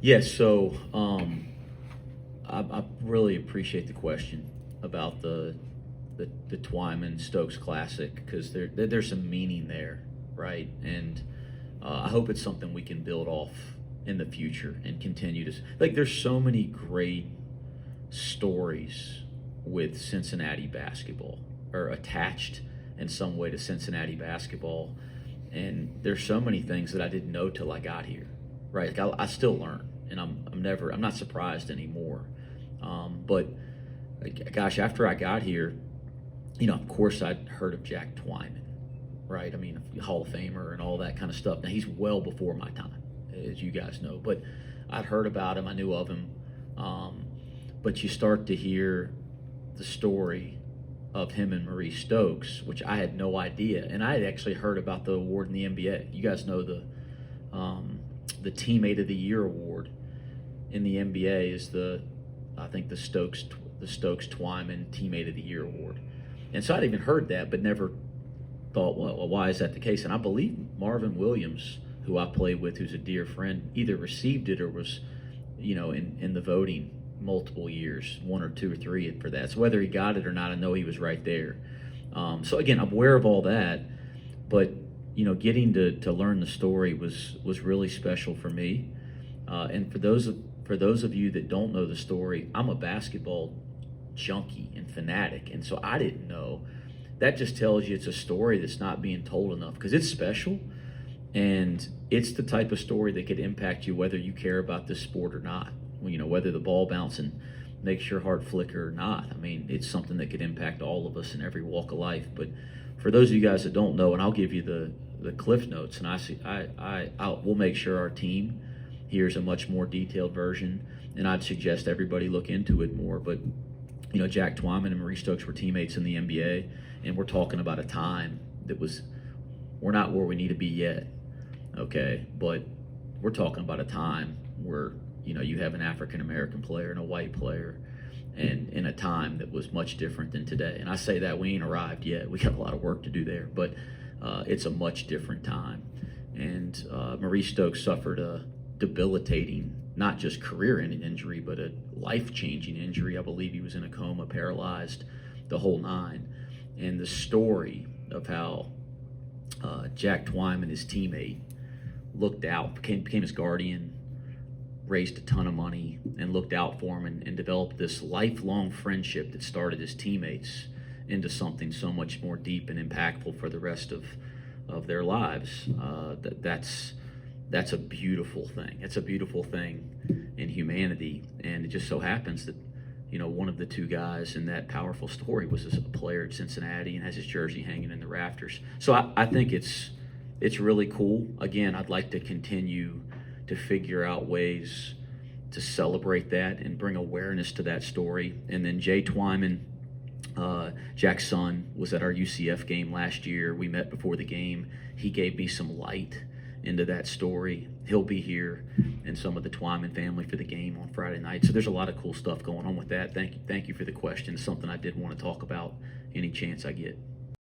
Yes, so I really appreciate the question about the Twyman-Stokes Classic because there's some meaning there, right? And I hope it's something we can build off in the future and continue to like. There's so many great stories with Cincinnati basketball or attached in some way to Cincinnati basketball, and there's so many things that I didn't know till I got here, right? Like I still learn, and I'm not surprised anymore. But like, gosh, after I got here, of course I'd heard of Jack Twyman, right? I mean, Hall of Famer and all that kind of stuff. Now he's well before my time, as you guys know, but I'd heard about him. I knew of him. But you start to hear the story of him and Maurice Stokes, which I had no idea, and I had actually heard about the award in the NBA. You guys know the Teammate of the Year award in the NBA is I think the Stokes Twyman Teammate of the Year award, and so I'd even heard that, but never thought, well, why is that the case? And I believe Marvin Williams, who I played with, who's a dear friend, either received it or was, in the voting multiple years, one or two or three for that. So whether he got it or not, I know he was right there. So again, I'm aware of all that, but getting to learn the story was really special for me. And for those of you that don't know the story, I'm a basketball junkie and fanatic, and so I didn't know. That just tells you it's a story that's not being told enough because it's special, and it's the type of story that could impact you whether you care about this sport or not. Whether the ball bouncing makes your heart flicker or not. I mean, it's something that could impact all of us in every walk of life. But for those of you guys that don't know, and I'll give you the cliff notes, and we'll make sure our team hears a much more detailed version, and I'd suggest everybody look into it more. But Jack Twyman and Maurice Stokes were teammates in the NBA, and we're talking about a time we're not where we need to be yet, okay? But we're talking about a time where you have an African American player and a white player, and in a time that was much different than today. And I say that we ain't arrived yet. We got a lot of work to do there, but it's a much different time. And Maurice Stokes suffered a debilitating, not just career-ending injury, but a life-changing injury. I believe he was in a coma, paralyzed, the whole nine. And the story of how Jack Twyman, his teammate, looked out, became his guardian, raised a ton of money, and looked out for him, and developed this lifelong friendship that started as teammates into something so much more deep and impactful for the rest of their lives. That's a beautiful thing. It's a beautiful thing in humanity, and it just so happens that one of the two guys in that powerful story was a player at Cincinnati and has his jersey hanging in the rafters. So I think it's really cool. Again, I'd like to continue to figure out ways to celebrate that and bring awareness to that story. And then Jay Twyman, Jack's son, was at our UCF game last year. We met before the game. He gave me some light into that story. He'll be here and some of the Twyman family for the game on Friday night. So there's a lot of cool stuff going on with that. Thank you for the question. It's something I did want to talk about any chance I get.